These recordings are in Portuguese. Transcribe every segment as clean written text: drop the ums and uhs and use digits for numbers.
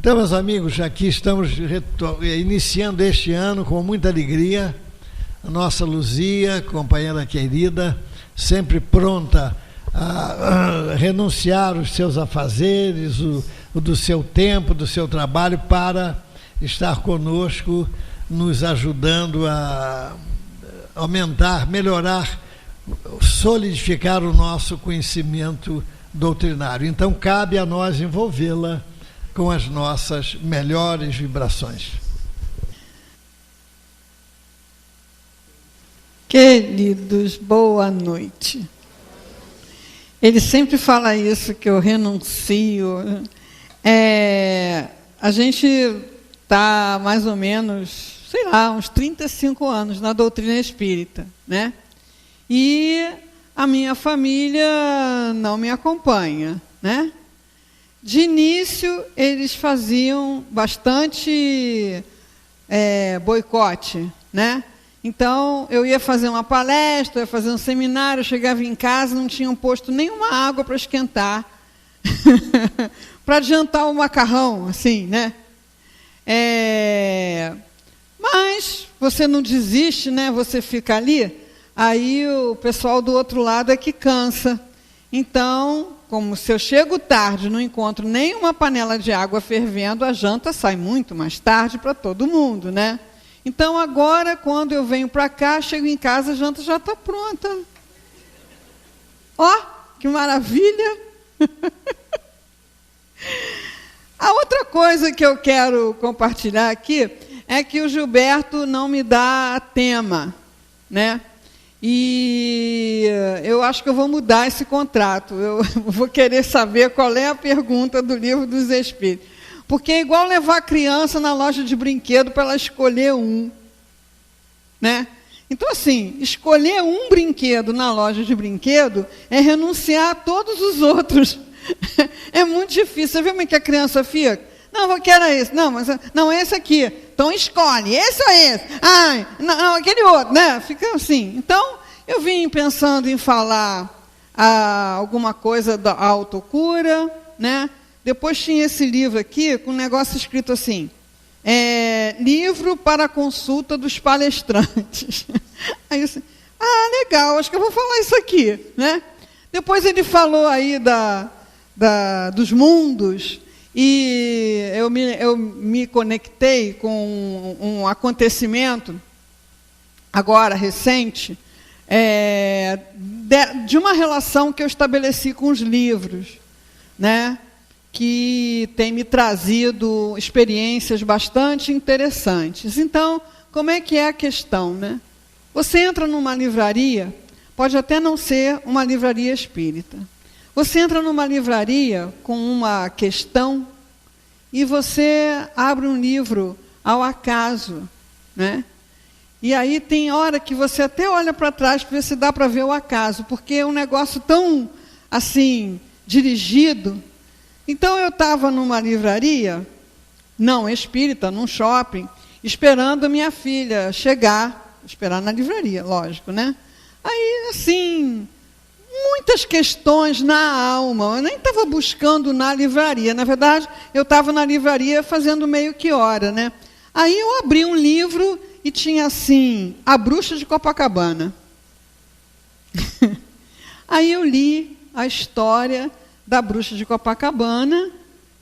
Então, meus amigos, aqui estamos iniciando este ano com muita alegria. A nossa Luzia, companheira querida, sempre pronta a renunciar os seus afazeres, o do seu tempo, do seu trabalho, para estar conosco, nos ajudando a aumentar, melhorar, solidificar o nosso conhecimento doutrinário. Então, cabe a nós envolvê-la com as nossas melhores vibrações. Queridos, boa noite. Ele sempre fala isso, que eu renuncio. A gente está mais ou menos, sei lá, uns 35 anos na doutrina espírita, né? E a minha família não me acompanha, né? De início, eles faziam bastante boicote, né? Então, eu ia fazer uma palestra, ia fazer um seminário, eu chegava em casa, não tinham posto nenhuma água para esquentar, para adiantar o macarrão, assim, né? Mas você não desiste, né? Você fica ali, aí o pessoal do outro lado é que cansa. Então, como se eu chego tarde, não encontro nenhuma panela de água fervendo, a janta sai muito mais tarde para todo mundo, né? Então, agora, quando eu venho para cá, chego em casa, a janta já está pronta. Ó, que maravilha! A outra coisa que eu quero compartilhar aqui é que o Gilberto não me dá tema, né? E eu acho que eu vou mudar esse contrato. Eu vou querer saber qual é a pergunta do Livro dos Espíritos. Porque é igual levar a criança na loja de brinquedo para ela escolher um, né? Então, assim, escolher um brinquedo na loja de brinquedo é renunciar a todos os outros. É muito difícil. Você vê como é que a criança fica? Não, eu quero esse. Não, esse aqui. Então, escolhe. Esse ou esse? Ai, não, aquele outro, né? Fica assim. Então, eu vim pensando em falar alguma coisa da autocura, né? Depois tinha esse livro aqui, com um negócio escrito assim, livro para consulta dos palestrantes. Aí eu disse, legal, acho que eu vou falar isso aqui, né? Depois ele falou aí dos mundos, e eu me conectei com um acontecimento, agora, recente, de uma relação que eu estabeleci com os livros, né? Que tem me trazido experiências bastante interessantes. Então, como é que é a questão, né? Você entra numa livraria, pode até não ser uma livraria espírita. Você entra numa livraria com uma questão e você abre um livro ao acaso, né? E aí tem hora que você até olha para trás para ver se dá para ver o acaso, porque é um negócio tão, assim, dirigido. Então, eu estava numa livraria, não espírita, num shopping, esperando minha filha chegar, esperar na livraria, lógico, né? Aí, assim, muitas questões na alma, eu nem estava buscando na livraria, na verdade, eu estava na livraria fazendo meio que hora, né? Aí eu abri um livro e tinha assim, A Bruxa de Copacabana. Aí eu li a história da Bruxa de Copacabana,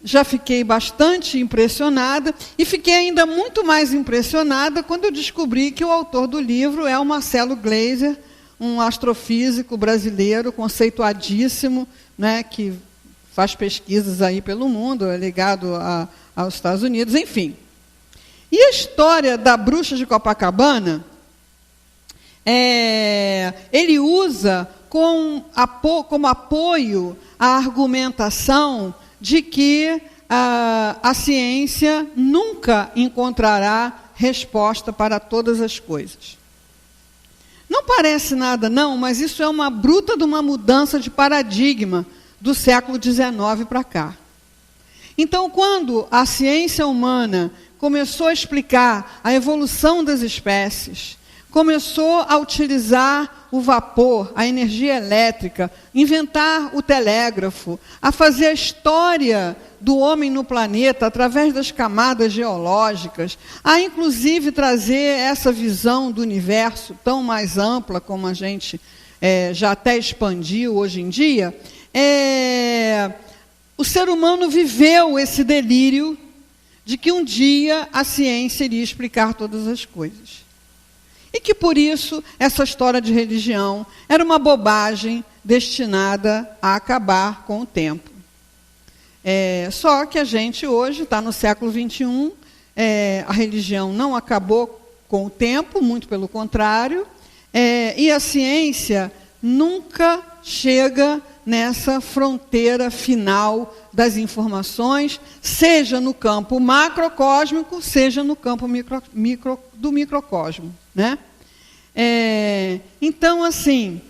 já fiquei bastante impressionada, e fiquei ainda muito mais impressionada quando eu descobri que o autor do livro é o Marcelo Gleiser, um astrofísico brasileiro, conceituadíssimo, né, que faz pesquisas aí pelo mundo, é ligado aos Estados Unidos, enfim. E a história da Bruxa de Copacabana, ele usa como apoio a argumentação de que a ciência nunca encontrará resposta para todas as coisas. Não parece nada, não, mas isso é uma bruta de uma mudança de paradigma do século XIX para cá. Então, quando a ciência humana começou a explicar a evolução das espécies, começou a utilizar o vapor, a energia elétrica, inventar o telégrafo, a fazer a história do homem no planeta, através das camadas geológicas, a inclusive trazer essa visão do universo tão mais ampla, como a gente já até expandiu hoje em dia, o ser humano viveu esse delírio de que um dia a ciência iria explicar todas as coisas. E que, por isso, essa história de religião era uma bobagem destinada a acabar com o tempo. Só que a gente hoje está no século XXI, a religião não acabou com o tempo, muito pelo contrário, e a ciência nunca chega nessa fronteira final das informações, seja no campo macrocósmico, seja no campo do microcosmo, né? Então, assim,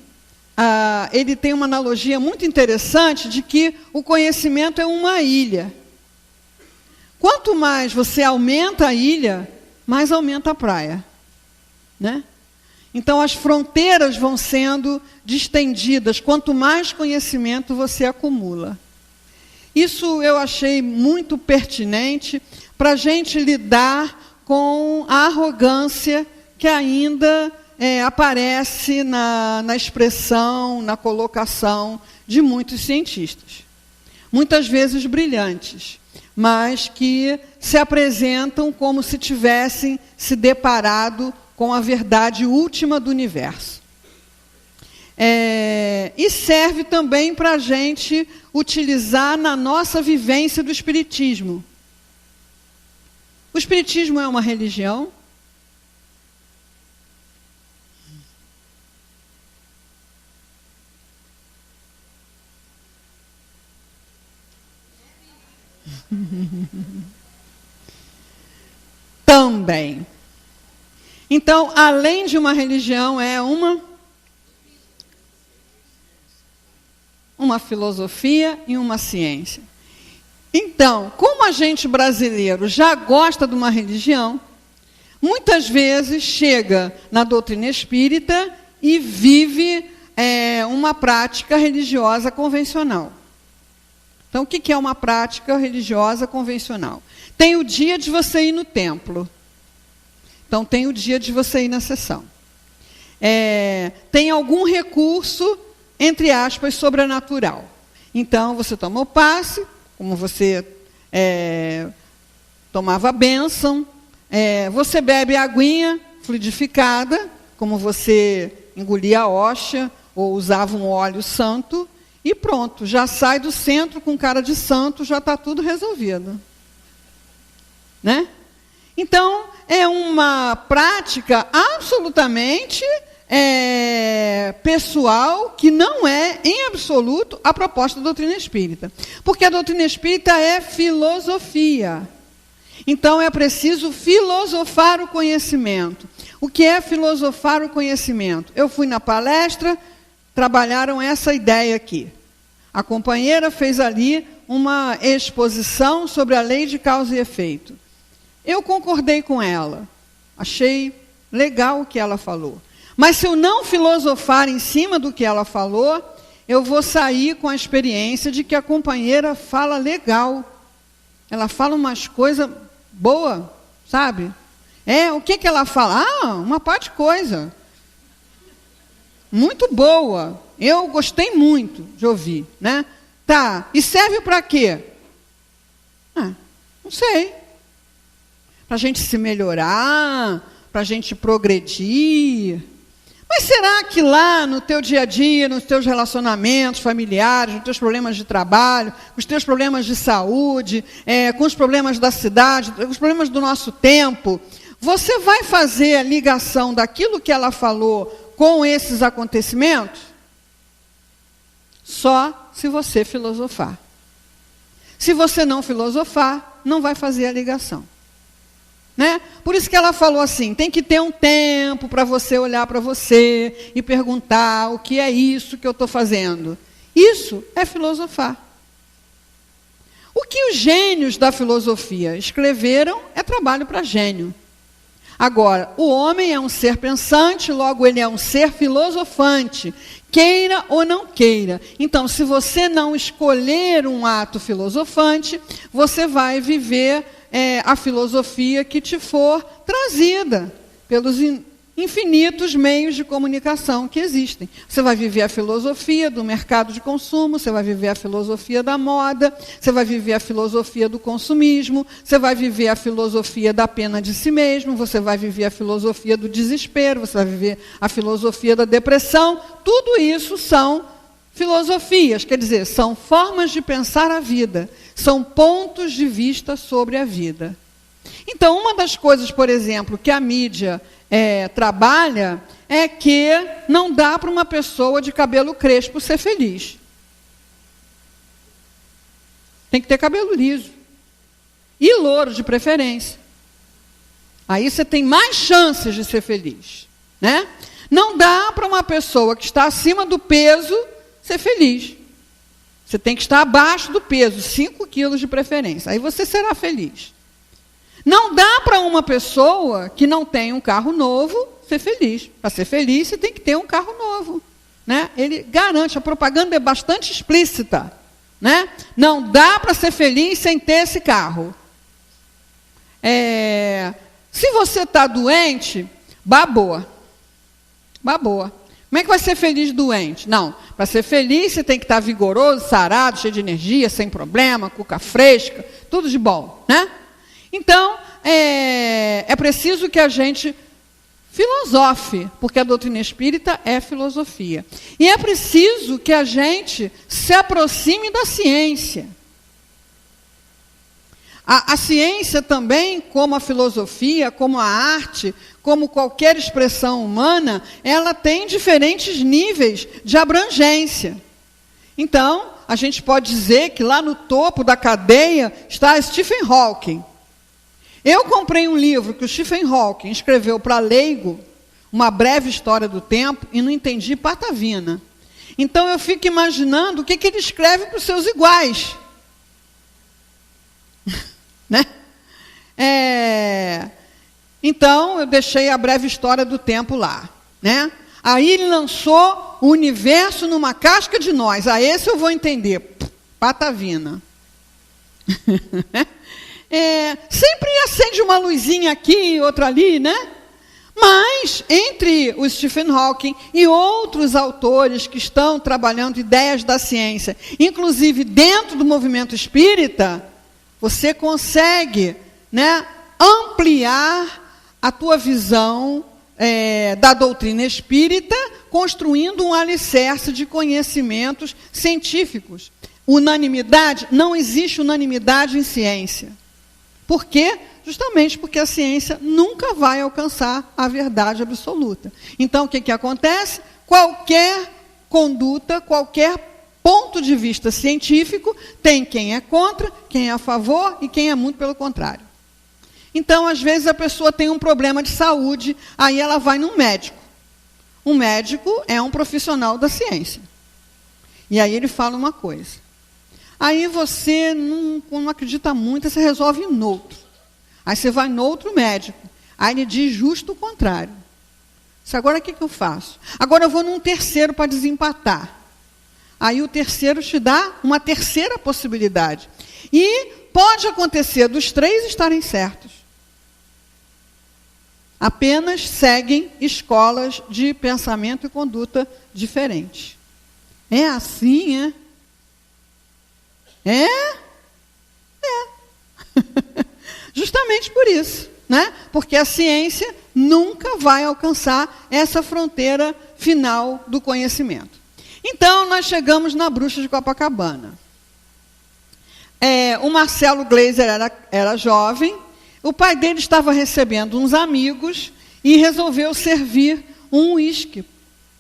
ele tem uma analogia muito interessante de que o conhecimento é uma ilha. Quanto mais você aumenta a ilha, mais aumenta a praia, né? Então, as fronteiras vão sendo distendidas, quanto mais conhecimento você acumula. Isso eu achei muito pertinente para a gente lidar com a arrogância que ainda aparece na expressão, na colocação de muitos cientistas. Muitas vezes brilhantes, mas que se apresentam como se tivessem se deparado com a verdade última do universo. E serve também para a gente utilizar na nossa vivência do Espiritismo. O Espiritismo é uma religião? Também. Então, além de uma religião, é uma filosofia e uma ciência. Então, como a gente brasileiro já gosta de uma religião, muitas vezes chega na doutrina espírita e vive uma prática religiosa convencional. Então, o que é uma prática religiosa convencional? Tem o dia de você ir no templo. Então, tem o dia de você ir na sessão. Tem algum recurso, entre aspas, sobrenatural. Então, você toma o passe, como você tomava a bênção, você bebe a aguinha fluidificada, como você engolia a hóstia, ou usava um óleo santo, e pronto, já sai do centro com cara de santo, já está tudo resolvido. Né? Então, é uma prática absolutamente pessoal, que não é, em absoluto, a proposta da doutrina espírita. Porque a doutrina espírita é filosofia. Então, é preciso filosofar o conhecimento. O que é filosofar o conhecimento? Eu fui na palestra, trabalharam essa ideia aqui. A companheira fez ali uma exposição sobre a lei de causa e efeito. Eu concordei com ela. Achei legal o que ela falou. Mas se eu não filosofar em cima do que ela falou, eu vou sair com a experiência de que a companheira fala legal. Ela fala umas coisas boas, sabe? O que ela fala? Uma parte de coisa. Muito boa. Eu gostei muito de ouvir, né? Tá, e serve para quê? Não sei. Para a gente se melhorar, para a gente progredir. Mas será que lá no teu dia a dia, nos teus relacionamentos familiares, nos teus problemas de trabalho, com os teus problemas de saúde, com os problemas da cidade, com os problemas do nosso tempo, você vai fazer a ligação daquilo que ela falou com esses acontecimentos? Só se você filosofar. Se você não filosofar, não vai fazer a ligação. Né? Por isso que ela falou assim, tem que ter um tempo para você olhar para você e perguntar o que é isso que eu estou fazendo. Isso é filosofar. O que os gênios da filosofia escreveram é trabalho para gênio. Agora, o homem é um ser pensante, logo ele é um ser filosofante, queira ou não queira. Então, se você não escolher um ato filosofante, você vai viver a filosofia que te for trazida pelos infinitos meios de comunicação que existem. Você vai viver a filosofia do mercado de consumo, você vai viver a filosofia da moda, você vai viver a filosofia do consumismo, você vai viver a filosofia da pena de si mesmo, você vai viver a filosofia do desespero, você vai viver a filosofia da depressão. Tudo isso são filosofias, quer dizer, são formas de pensar a vida, são pontos de vista sobre a vida. Então, uma das coisas, por exemplo, que a mídia trabalha é que não dá para uma pessoa de cabelo crespo ser feliz. Tem que ter cabelo liso. E louro, de preferência. Aí você tem mais chances de ser feliz, né? Não dá para uma pessoa que está acima do peso ser feliz. Você tem que estar abaixo do peso, 5 quilos de preferência. Aí você será feliz. Não dá para uma pessoa que não tem um carro novo ser feliz. Para ser feliz, você tem que ter um carro novo, né? Ele garante, a propaganda é bastante explícita, né? Não dá para ser feliz sem ter esse carro. Se você está doente, baboa. Baboa. Como é que vai ser feliz doente? Não, para ser feliz você tem que estar vigoroso, sarado, cheio de energia, sem problema, cuca fresca, tudo de bom, né? Então, é preciso que a gente filosofe, porque a doutrina espírita é filosofia. E é preciso que a gente se aproxime da ciência. A ciência também, como a filosofia, como a arte, como qualquer expressão humana, ela tem diferentes níveis de abrangência. Então, a gente pode dizer que lá no topo da cadeia está Stephen Hawking. Eu comprei um livro que o Stephen Hawking escreveu para leigo, Uma Breve História do Tempo, e não entendi patavina. Então eu fico imaginando o que ele escreve para os seus iguais. Né? Então eu deixei A Breve História do Tempo lá. Né? Aí ele lançou O Universo numa Casca de Nós. A esse eu vou entender. Patavina. Sempre acende uma luzinha aqui e outra ali, né? Mas, entre o Stephen Hawking e outros autores que estão trabalhando ideias da ciência, inclusive dentro do movimento espírita, você consegue, né, ampliar a tua visão da doutrina espírita, construindo um alicerce de conhecimentos científicos. Unanimidade, não existe unanimidade em ciência. Por quê? Justamente porque a ciência nunca vai alcançar a verdade absoluta. Então, o que acontece? Qualquer conduta, qualquer ponto de vista científico, tem quem é contra, quem é a favor e quem é muito pelo contrário. Então, às vezes, a pessoa tem um problema de saúde, aí ela vai num médico. Um médico é um profissional da ciência. E aí ele fala uma coisa. Aí você não acredita muito, você resolve no outro. Aí você vai no outro médico. Aí ele diz justo o contrário. Agora o que eu faço? Agora eu vou num terceiro para desempatar. Aí o terceiro te dá uma terceira possibilidade. E pode acontecer dos 3 estarem certos. Apenas seguem escolas de pensamento e conduta diferentes. É assim, Justamente por isso, né? Porque a ciência nunca vai alcançar essa fronteira final do conhecimento. Então, nós chegamos na Bruxa de Copacabana. O Marcelo Gleiser era jovem, o pai dele estava recebendo uns amigos e resolveu servir um uísque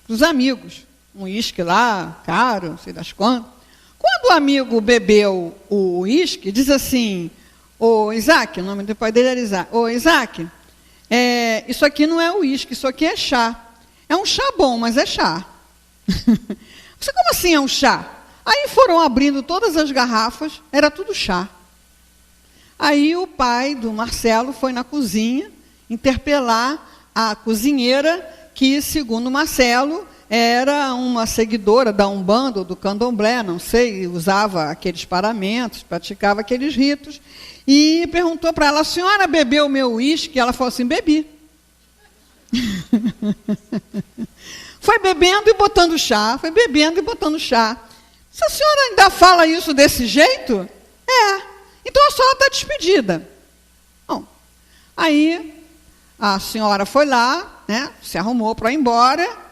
para os amigos. Um uísque lá, caro, não sei das quantas. Quando o amigo bebeu o uísque, diz assim, ô Isaac, o nome do pai dele era Isaac, ô Isaac, isso aqui não é uísque, isso aqui é chá. É um chá bom, mas é chá. Você, como assim é um chá? Aí foram abrindo todas as garrafas, era tudo chá. Aí o pai do Marcelo foi na cozinha interpelar a cozinheira, que, segundo Marcelo, era uma seguidora da Umbanda ou do Candomblé, não sei, usava aqueles paramentos, praticava aqueles ritos, e perguntou para ela: a senhora bebeu o meu uísque? Ela falou assim: bebi. Foi bebendo e botando chá, foi bebendo e botando chá. Se a senhora ainda fala isso desse jeito? Então a senhora está despedida. Bom, aí a senhora foi lá, né, se arrumou para ir embora.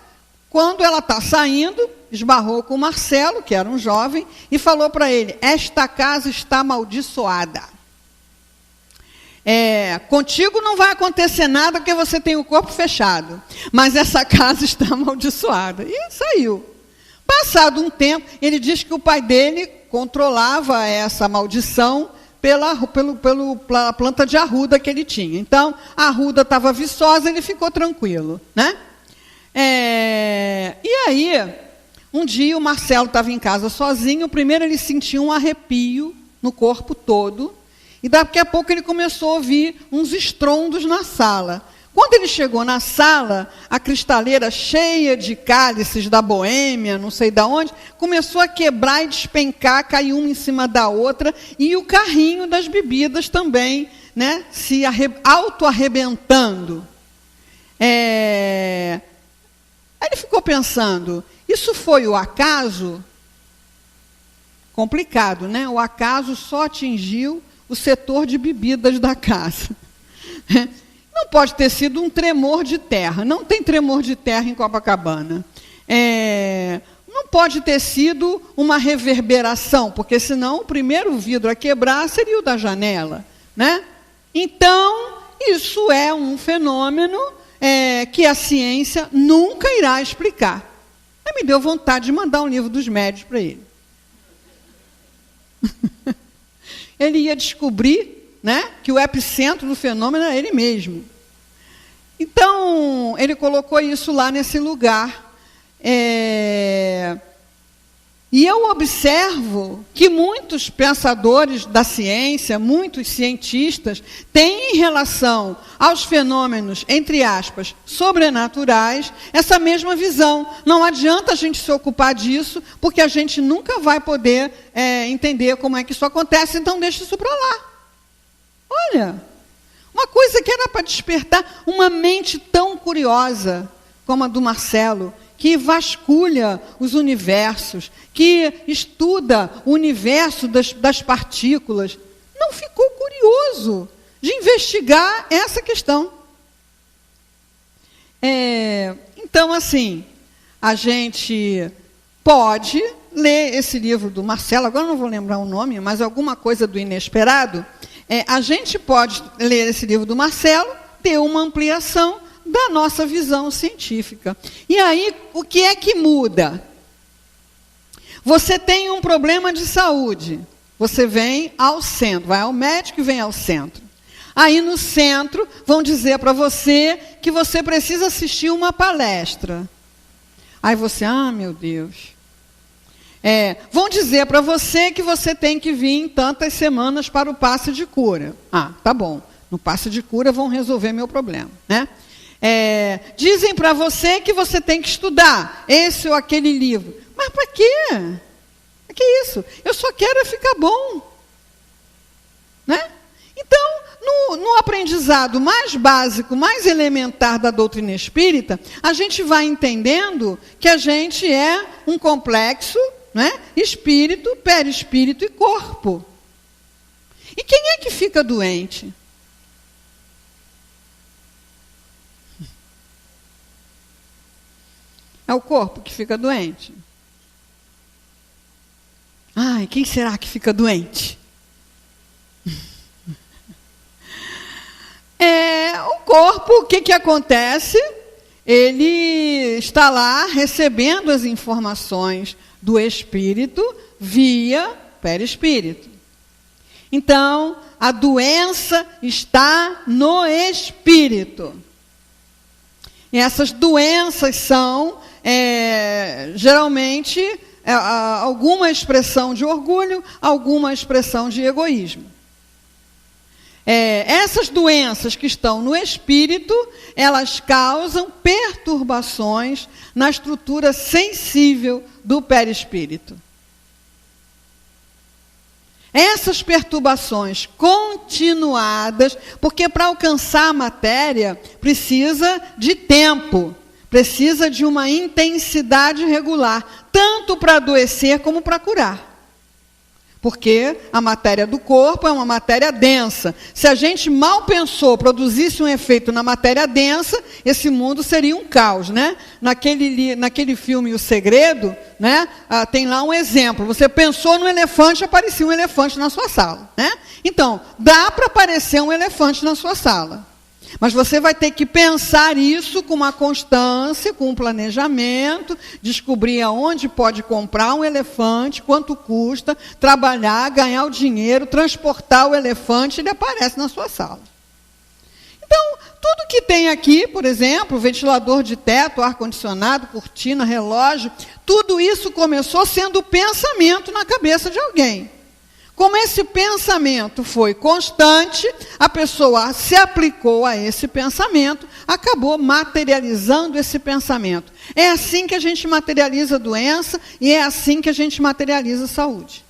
Quando ela está saindo, esbarrou com o Marcelo, que era um jovem, e falou para ele: esta casa está amaldiçoada. Contigo não vai acontecer nada porque você tem o corpo fechado, mas essa casa está amaldiçoada. E saiu. Passado um tempo, ele diz que o pai dele controlava essa maldição pela planta de arruda que ele tinha. Então, a arruda estava viçosa, ele ficou tranquilo, né? E aí, um dia o Marcelo estava em casa sozinho. Primeiro ele sentiu um arrepio no corpo todo, e daqui a pouco ele começou a ouvir uns estrondos na sala. Quando ele chegou na sala, a cristaleira cheia de cálices da Boêmia, não sei de onde, começou a quebrar e despencar, caiu uma em cima da outra, e o carrinho das bebidas também, né, se auto-arrebentando. Aí ele ficou pensando: isso foi o acaso? Complicado, né? O acaso só atingiu o setor de bebidas da casa. Não pode ter sido um tremor de terra. Não tem tremor de terra em Copacabana. Não pode ter sido uma reverberação, porque senão o primeiro vidro a quebrar seria o da janela, né? Então, isso é um fenômeno que a ciência nunca irá explicar. Aí me deu vontade de mandar um livro dos médios para ele. Ele ia descobrir, né, que o epicentro do fenômeno era ele mesmo. Então, ele colocou isso lá nesse lugar. E eu observo que muitos pensadores da ciência, muitos cientistas, têm em relação aos fenômenos, entre aspas, sobrenaturais, essa mesma visão. Não adianta a gente se ocupar disso, porque a gente nunca vai poder entender como é que isso acontece, então deixa isso para lá. Olha, uma coisa que era para despertar uma mente tão curiosa como a do Marcelo, que vasculha os universos, que estuda o universo das partículas, não ficou curioso de investigar essa questão. Então, assim, a gente pode ler esse livro do Marcelo, agora não vou lembrar o nome, mas alguma coisa do inesperado. A gente pode ler esse livro do Marcelo, ter uma ampliação da nossa visão científica. E aí, o que é que muda? Você tem um problema de saúde, você vem ao centro, vai ao médico e vem ao centro. Aí no centro vão dizer para você que você precisa assistir uma palestra. Aí você, meu Deus. Vão dizer para você que você tem que vir em tantas semanas para o passe de cura. Tá bom, no passe de cura vão resolver meu problema, né? Dizem para você que você tem que estudar esse ou aquele livro. Mas para quê? Para que isso? Eu só quero ficar bom. Né? Então, no aprendizado mais básico, mais elementar da doutrina espírita, a gente vai entendendo que a gente é um complexo, né? Espírito, perispírito e corpo. E quem é que fica doente? É o corpo que fica doente. Quem será que fica doente? O corpo, o que acontece? Ele está lá recebendo as informações do espírito via perispírito. Então, a doença está no espírito. E essas doenças são, geralmente, alguma expressão de orgulho, alguma expressão de egoísmo. Essas doenças que estão no espírito, elas causam perturbações na estrutura sensível do perispírito. Essas perturbações continuadas, porque para alcançar a matéria precisa de tempo, precisa de uma intensidade regular, tanto para adoecer como para curar. Porque a matéria do corpo é uma matéria densa. Se a gente mal pensou, produzisse um efeito na matéria densa, esse mundo seria um caos, né? Naquele filme O Segredo, né? Tem lá um exemplo. Você pensou no elefante, aparecia um elefante na sua sala, né? Então, dá para aparecer um elefante na sua sala. Mas você vai ter que pensar isso com uma constância, com um planejamento, descobrir aonde pode comprar um elefante, quanto custa, trabalhar, ganhar o dinheiro, transportar o elefante, ele aparece na sua sala. Então, tudo que tem aqui, por exemplo, ventilador de teto, ar-condicionado, cortina, relógio, tudo isso começou sendo pensamento na cabeça de alguém. Como esse pensamento foi constante, a pessoa se aplicou a esse pensamento, acabou materializando esse pensamento. É assim que a gente materializa a doença e é assim que a gente materializa a saúde.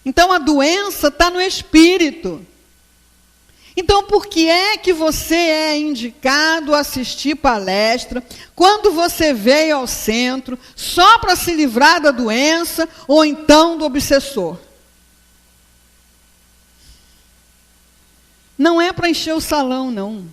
Então a doença está no espírito. Então, por que é que você é indicado a assistir palestra quando você veio ao centro só para se livrar da doença ou então do obsessor? Não é para encher o salão, não.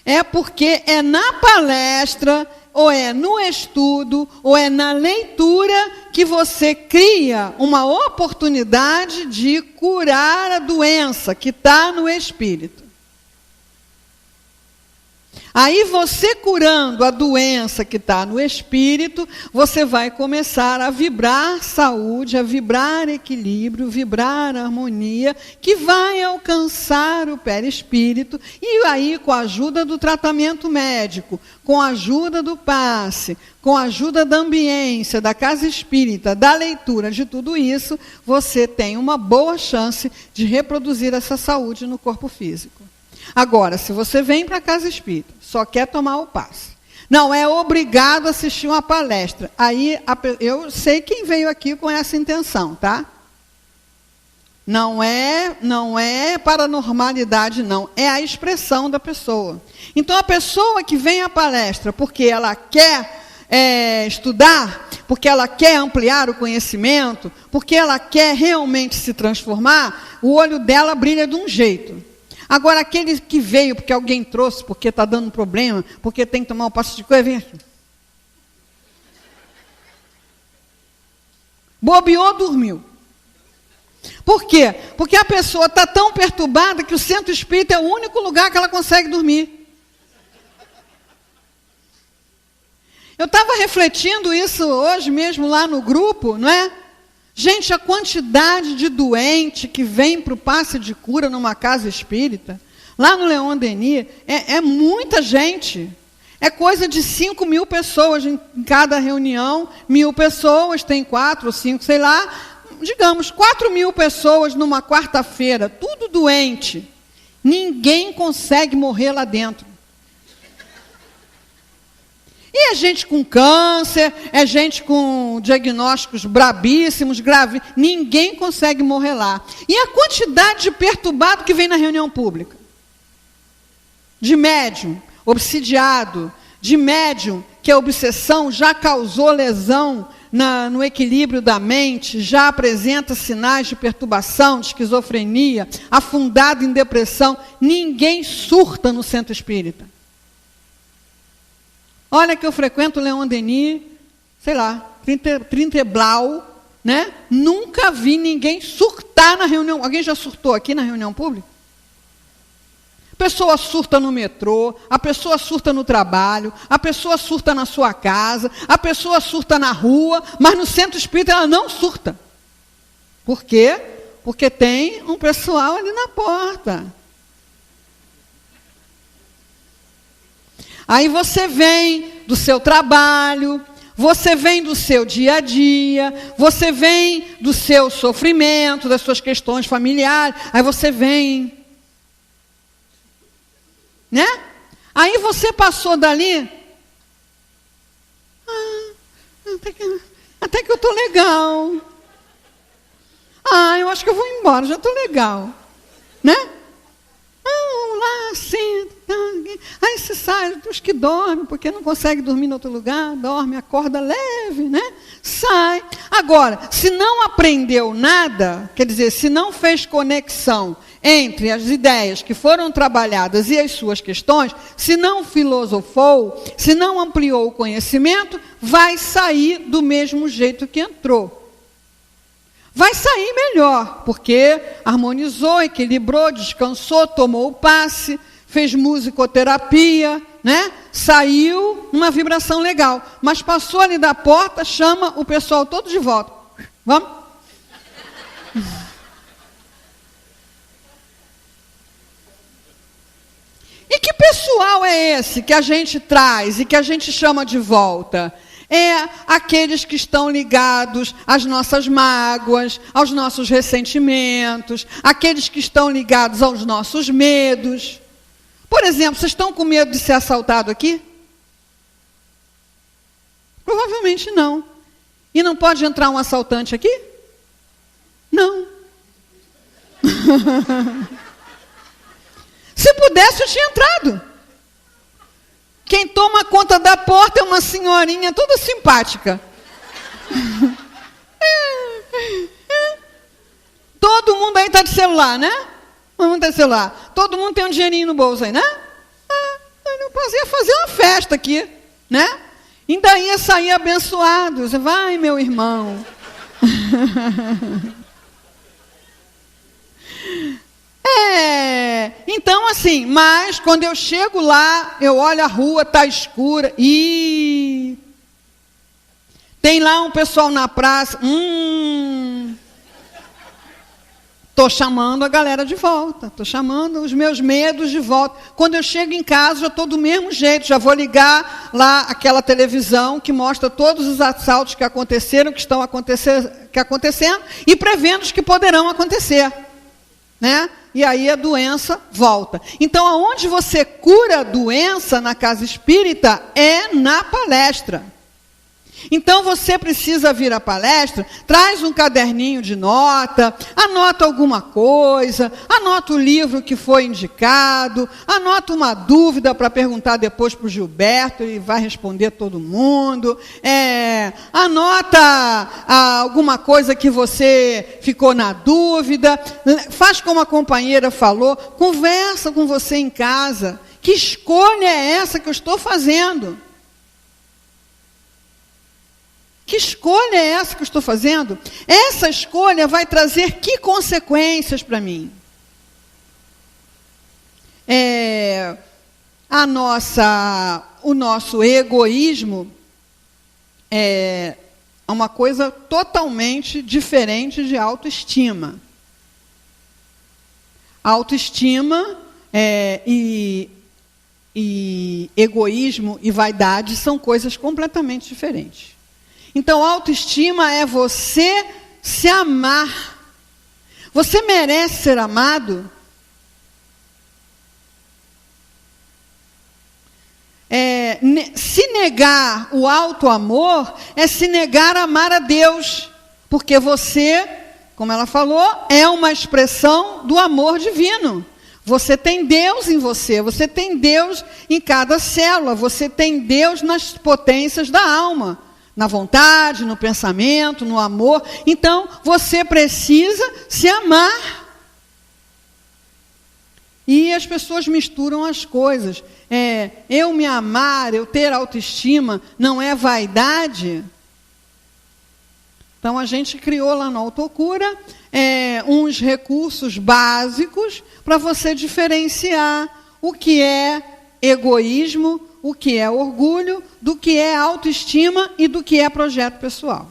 É porque é na palestra, ou é no estudo, ou é na leitura que você cria uma oportunidade de curar a doença que está no espírito. Aí você curando a doença que está no espírito, você vai começar a vibrar saúde, a vibrar equilíbrio, vibrar harmonia, que vai alcançar o perispírito, e aí com a ajuda do tratamento médico, com a ajuda do passe, com a ajuda da ambiência, da casa espírita, da leitura, de tudo isso, você tem uma boa chance de reproduzir essa saúde no corpo físico. Agora, se você vem para a casa espírita, só quer tomar o passe, não é obrigado a assistir uma palestra. Aí, eu sei quem veio aqui com essa intenção, tá? Não é paranormalidade, não. É a expressão da pessoa. Então, a pessoa que vem à palestra porque ela quer estudar, porque ela quer ampliar o conhecimento, porque ela quer realmente se transformar, o olho dela brilha de um jeito. Agora, aquele que veio porque alguém trouxe, porque está dando problema, porque tem que tomar um passo de coisa, vem aqui. Bobeou, dormiu. Por quê? Porque a pessoa está tão perturbada que o centro espírita é o único lugar que ela consegue dormir. Eu estava refletindo isso hoje mesmo lá no grupo, não é? Gente, a quantidade de doente que vem para o passe de cura numa casa espírita, lá no Leon Denis, é muita gente. É coisa de 5.000 pessoas em cada reunião, 1.000 pessoas, tem 4 ou 5, sei lá, digamos, 4.000 pessoas numa quarta-feira, tudo doente. Ninguém consegue morrer lá dentro. E é gente com câncer, é gente com diagnósticos brabíssimos, graves. Ninguém consegue morrer lá. E a quantidade de perturbado que vem na reunião pública? De médium, obsidiado, de médium que a obsessão já causou lesão no equilíbrio da mente, já apresenta sinais de perturbação, de esquizofrenia, afundado em depressão. Ninguém surta no centro espírita. Olha que eu frequento o Leon Denis, sei lá, 30 blau, né? Nunca vi ninguém surtar na reunião. Alguém já surtou aqui na reunião pública? A pessoa surta no metrô, a pessoa surta no trabalho, a pessoa surta na sua casa, a pessoa surta na rua, mas no centro espírita ela não surta. Por quê? Porque tem um pessoal ali na porta. Aí você vem do seu trabalho, você vem do seu dia a dia, você vem do seu sofrimento, das suas questões familiares, aí você vem, né? Aí você passou dali, até que eu estou legal. Eu acho que eu vou embora, já estou legal, né? Vamos lá, senta. Aí você sai, os que dormem, porque não consegue dormir em outro lugar, dorme, acorda leve, né? Sai. Agora, se não aprendeu nada, quer dizer, se não fez conexão entre as ideias que foram trabalhadas e as suas questões, se não filosofou, se não ampliou o conhecimento, vai sair do mesmo jeito que entrou. Vai sair melhor, porque harmonizou, equilibrou, descansou, tomou o passe, fez musicoterapia, né? Saiu numa vibração legal. Mas passou ali da porta, chama o pessoal todo de volta. Vamos? E que pessoal é esse que a gente traz e que a gente chama de volta? É aqueles que estão ligados às nossas mágoas, aos nossos ressentimentos, aqueles que estão ligados aos nossos medos. Por exemplo, vocês estão com medo de ser assaltado aqui? Provavelmente não. E não pode entrar um assaltante aqui? Não. Se pudesse, eu tinha entrado. Quem toma conta da porta é uma senhorinha toda simpática. Todo mundo aí está de celular, né? Todo mundo está de celular. Todo mundo tem um dinheirinho no bolso aí, né? Eu não podia fazer uma festa aqui, né? Ainda ia sair abençoado. Você vai, meu irmão. Então assim, mas quando eu chego lá, eu olho a rua, está escura, e tem lá um pessoal na praça, estou chamando a galera de volta, estou chamando os meus medos de volta. Quando eu chego em casa, já estou do mesmo jeito, já vou ligar lá aquela televisão que mostra todos os assaltos que aconteceram, que estão acontecendo, e prevendo os que poderão acontecer, né? E aí a doença volta. Então, aonde você cura a doença na casa espírita é na palestra. Então, você precisa vir à palestra, traz um caderninho de nota, anota alguma coisa, anota o livro que foi indicado, anota uma dúvida para perguntar depois para o Gilberto, ele vai responder todo mundo, anota alguma coisa que você ficou na dúvida, faz como a companheira falou, conversa com você em casa, que escolha é essa que eu estou fazendo? Que escolha é essa que eu estou fazendo? Essa escolha vai trazer que consequências para mim? O nosso egoísmo é uma coisa totalmente diferente de autoestima. Autoestima e egoísmo e vaidade são coisas completamente diferentes. Então, autoestima é você se amar. Você merece ser amado? Se negar o auto-amor é se negar a amar a Deus. Porque você, como ela falou, é uma expressão do amor divino. Você tem Deus em você, você tem Deus em cada célula, você tem Deus nas potências da alma. Na vontade, no pensamento, no amor. Então, você precisa se amar. E as pessoas misturam as coisas. Eu me amar, eu ter autoestima, não é vaidade? Então, a gente criou lá no Autocura uns recursos básicos para você diferenciar o que é egoísmo, o que é orgulho, do que é autoestima e do que é projeto pessoal.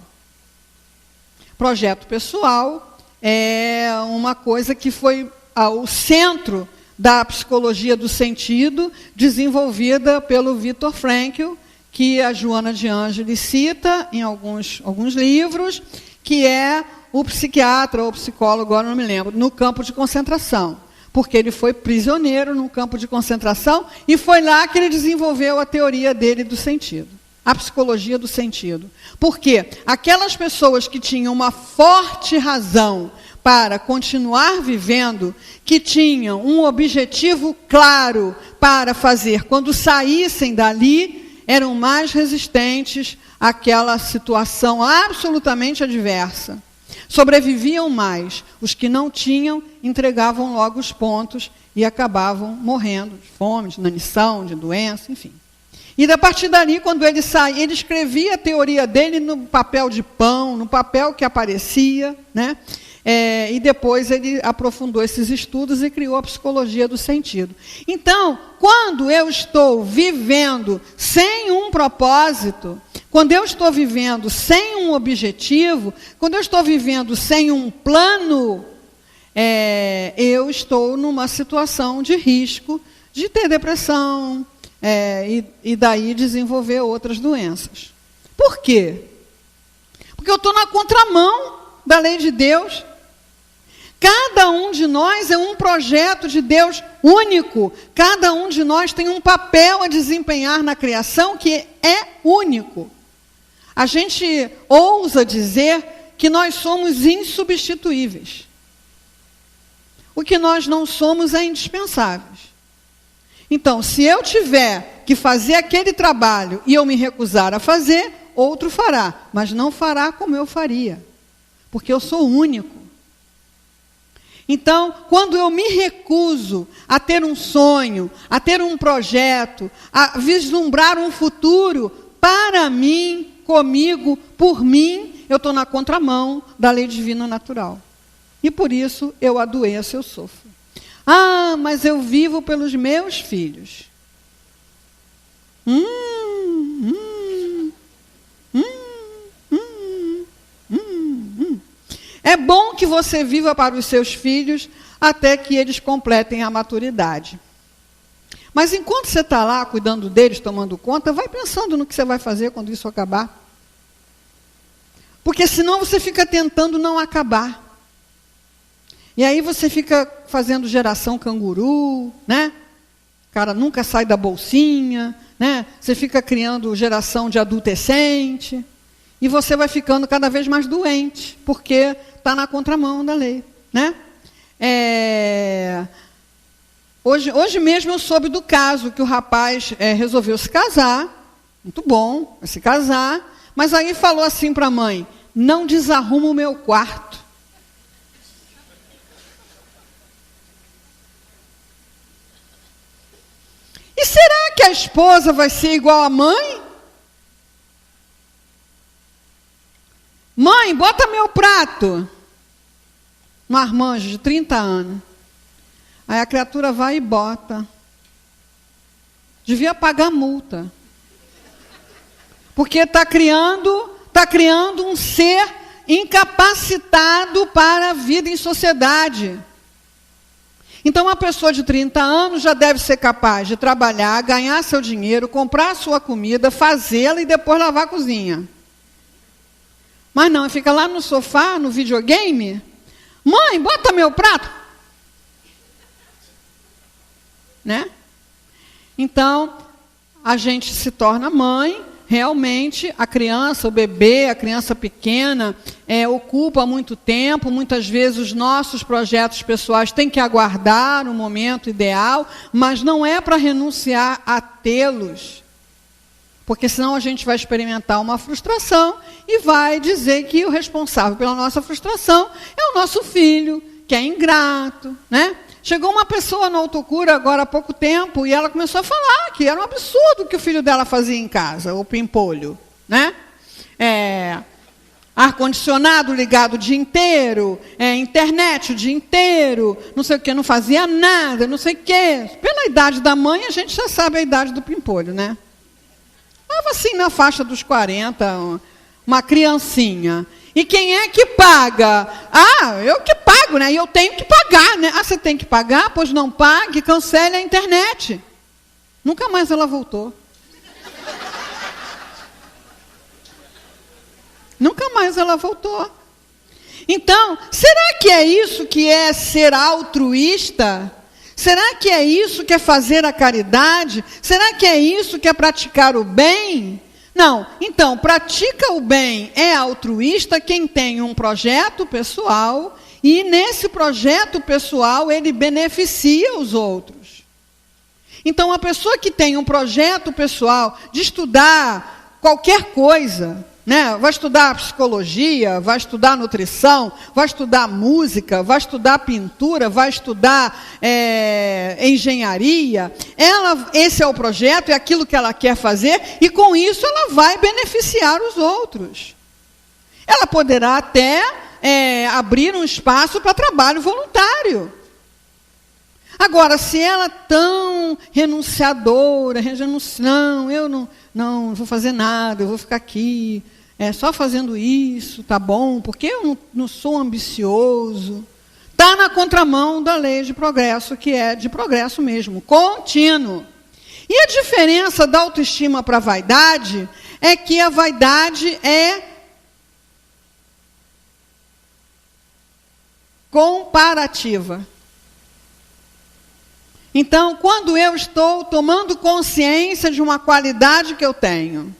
Projeto pessoal é uma coisa que foi o centro da psicologia do sentido, desenvolvida pelo Viktor Frankl, que a Joana de Ângeles cita em alguns livros, que é o psiquiatra ou psicólogo, agora não me lembro, no campo de concentração. Porque ele foi prisioneiro no campo de concentração e foi lá que ele desenvolveu a teoria dele do sentido, a psicologia do sentido. Porque aquelas pessoas que tinham uma forte razão para continuar vivendo, que tinham um objetivo claro para fazer quando saíssem dali, eram mais resistentes àquela situação absolutamente adversa. Sobreviviam mais. Os que não tinham, entregavam logo os pontos e acabavam morrendo de fome, de inanição, de doença, enfim. E a partir dali, quando ele saía, ele escrevia a teoria dele no papel de pão, no papel que aparecia, né? E depois ele aprofundou esses estudos e criou a psicologia do sentido. Então, quando eu estou vivendo sem um propósito, quando eu estou vivendo sem um objetivo, quando eu estou vivendo sem um plano, eu estou numa situação de risco de ter depressão e daí desenvolver outras doenças. Por quê? Porque eu estou na contramão da lei de Deus. Cada um de nós é um projeto de Deus único. Cada um de nós tem um papel a desempenhar na criação que é único. A gente ousa dizer que nós somos insubstituíveis. O que nós não somos é indispensáveis. Então, se eu tiver que fazer aquele trabalho e eu me recusar a fazer, outro fará, mas não fará como eu faria, porque eu sou único. Então, quando eu me recuso a ter um sonho, a ter um projeto, a vislumbrar um futuro para mim, comigo, por mim, eu estou na contramão da lei divina natural. E por isso eu adoeço, eu sofro. Ah, mas eu vivo pelos meus filhos. É bom que você viva para os seus filhos até que eles completem a maturidade. Mas enquanto você está lá cuidando deles, tomando conta, vai pensando no que você vai fazer quando isso acabar. Porque senão você fica tentando não acabar. E aí você fica fazendo geração canguru, né? O cara nunca sai da bolsinha, né? Você fica criando geração de adolescente. E você vai ficando cada vez mais doente, porque está na contramão da lei, né? Hoje mesmo eu soube do caso que o rapaz resolveu se casar, muito bom, vai se casar, mas aí falou assim para a mãe: não desarruma o meu quarto. E será que a esposa vai ser igual à mãe? Mãe, bota meu prato. Um marmanjo de 30 anos. Aí a criatura vai e bota. Devia pagar multa. Porque está criando um ser incapacitado para a vida em sociedade. Então, uma pessoa de 30 anos já deve ser capaz de trabalhar, ganhar seu dinheiro, comprar a sua comida, fazê-la e depois lavar a cozinha. Mas não, fica lá no sofá, no videogame. Mãe, bota meu prato. Né? Então, a gente se torna mãe. Realmente, a criança, o bebê, a criança pequena, ocupa muito tempo. Muitas vezes os nossos projetos pessoais têm que aguardar um momento ideal, mas não é para renunciar a tê-los. Porque senão a gente vai experimentar uma frustração e vai dizer que o responsável pela nossa frustração é o nosso filho, que é ingrato, né? Chegou uma pessoa no Autocura agora há pouco tempo e ela começou a falar que era um absurdo o que o filho dela fazia em casa, o pimpolho, né? Ar-condicionado ligado o dia inteiro, internet o dia inteiro, não sei o que, não fazia nada, não sei o que. Pela idade da mãe, a gente já sabe a idade do pimpolho, né? Estava assim na faixa dos 40, uma criancinha. E quem é que paga? Ah, eu que pago, né? E eu tenho que pagar, né? Ah, você tem que pagar? Pois não pague, cancele a internet. Nunca mais ela voltou. mais ela voltou. Então, será que é isso que é ser altruísta? Será que é isso que é fazer a caridade? Será que é isso que é praticar o bem? Não. Então, pratica o bem, é altruísta quem tem um projeto pessoal e nesse projeto pessoal ele beneficia os outros. Então, a pessoa que tem um projeto pessoal de estudar qualquer coisa, né? Vai estudar psicologia, vai estudar nutrição, vai estudar música, vai estudar pintura, vai estudar engenharia. Esse é o projeto, é aquilo que ela quer fazer, e com isso ela vai beneficiar os outros. Ela poderá até abrir um espaço para trabalho voluntário. Agora, se ela tão renunciadora, não, eu não vou fazer nada, eu vou ficar aqui, só fazendo isso, tá bom, porque eu não sou ambicioso, está na contramão da lei de progresso, que é de progresso mesmo, contínuo. E a diferença da autoestima para a vaidade é que a vaidade é comparativa. Então, quando eu estou tomando consciência de uma qualidade que eu tenho,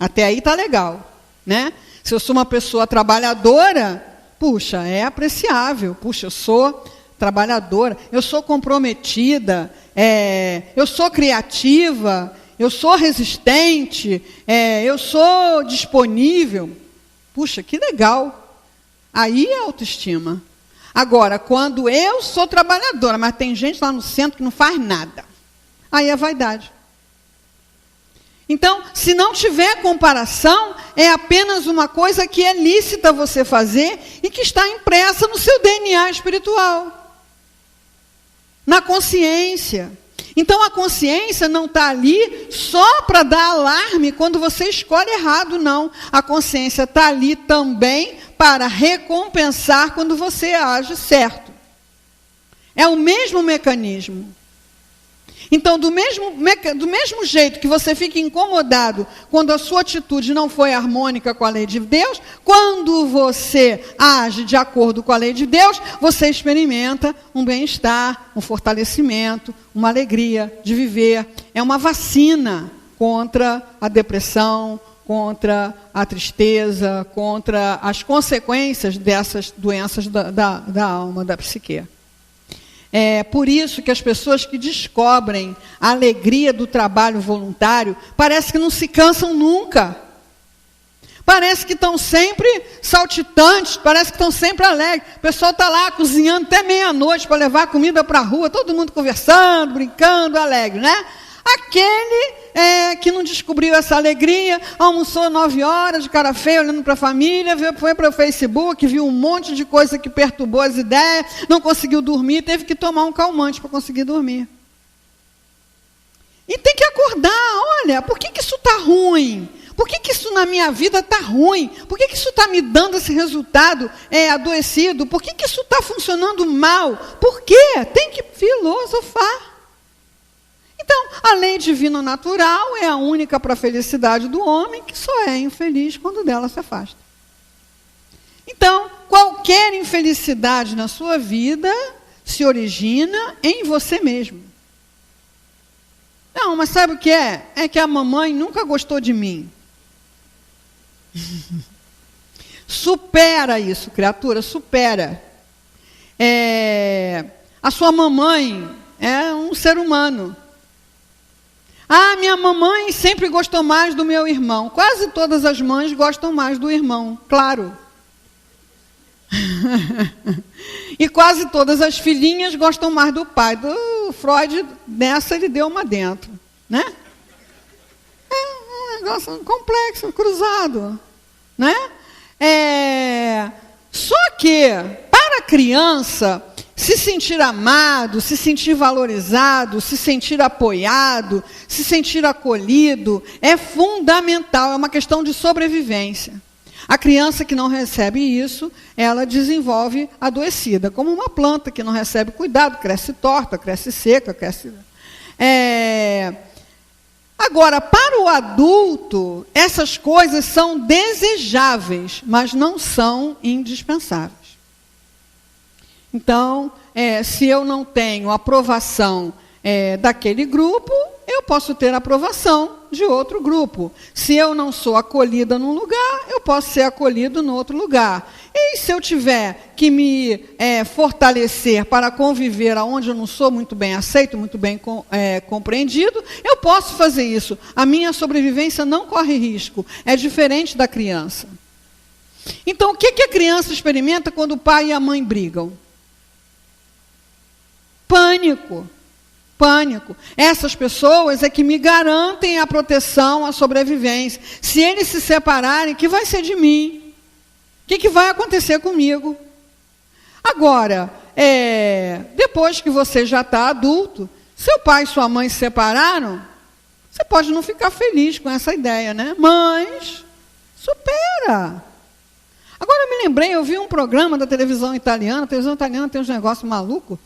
até aí está legal, né? Se eu sou uma pessoa trabalhadora, puxa, é apreciável. Puxa, eu sou trabalhadora, eu sou comprometida, eu sou criativa, eu sou resistente, eu sou disponível. Puxa, que legal. Aí é autoestima. Agora, quando eu sou trabalhadora, mas tem gente lá no centro que não faz nada, aí é vaidade. Então, se não tiver comparação, é apenas uma coisa que é lícita você fazer e que está impressa no seu DNA espiritual, na consciência. Então, a consciência não está ali só para dar alarme quando você escolhe errado, não. A consciência está ali também para recompensar quando você age certo. É o mesmo mecanismo. Então, do mesmo jeito que você fica incomodado quando a sua atitude não foi harmônica com a lei de Deus, quando você age de acordo com a lei de Deus, você experimenta um bem-estar, um fortalecimento, uma alegria de viver. É uma vacina contra a depressão, contra a tristeza, contra as consequências dessas doenças da alma, da psique. É por isso que as pessoas que descobrem a alegria do trabalho voluntário, parece que não se cansam nunca. Parece que estão sempre saltitantes, parece que estão sempre alegres. O pessoal está lá cozinhando até meia-noite para levar comida para a rua, todo mundo conversando, brincando, alegre, né? Aquele que não descobriu essa alegria, almoçou 9 horas, de cara feia, olhando para a família, foi para o Facebook, viu um monte de coisa que perturbou as ideias, não conseguiu dormir, teve que tomar um calmante para conseguir dormir. E tem que acordar, olha, por que isso está ruim? Por que isso na minha vida está ruim? Por que isso está me dando esse resultado adoecido? Por que isso está funcionando mal? Por quê? Tem que filosofar. Então, a lei divina natural é a única para a felicidade do homem, que só é infeliz quando dela se afasta. Então, qualquer infelicidade na sua vida se origina em você mesmo. Não, mas sabe o que é? É que a mamãe nunca gostou de mim. Supera isso, criatura, supera. A sua mamãe é um ser humano. Ah, minha mamãe sempre gostou mais do meu irmão. Quase todas as mães gostam mais do irmão, claro. E quase todas as filhinhas gostam mais do pai. Do Freud, nessa ele deu uma dentro, né? É um negócio complexo, cruzado, né? Só que, para a criança, se sentir amado, se sentir valorizado, se sentir apoiado, se sentir acolhido, é fundamental, é uma questão de sobrevivência. A criança que não recebe isso, ela desenvolve adoecida, como uma planta que não recebe cuidado, cresce torta, cresce seca, cresce... Agora, para o adulto, essas coisas são desejáveis, mas não são indispensáveis. Então, se eu não tenho aprovação daquele grupo, eu posso ter aprovação de outro grupo. Se eu não sou acolhida num lugar, eu posso ser acolhido no outro lugar. E se eu tiver que me fortalecer para conviver onde eu não sou muito bem aceito, muito bem compreendido, eu posso fazer isso. A minha sobrevivência não corre risco. É diferente da criança. Então, o que a criança experimenta quando o pai e a mãe brigam? Pânico. Pânico. Essas pessoas é que me garantem a proteção, a sobrevivência. Se eles se separarem, o que vai ser de mim? O que vai acontecer comigo? Agora, depois que você já está adulto, seu pai e sua mãe se separaram, você pode não ficar feliz com essa ideia, né? Mas supera. Agora eu me lembrei, eu vi um programa da televisão italiana. A televisão italiana tem uns negócios malucos.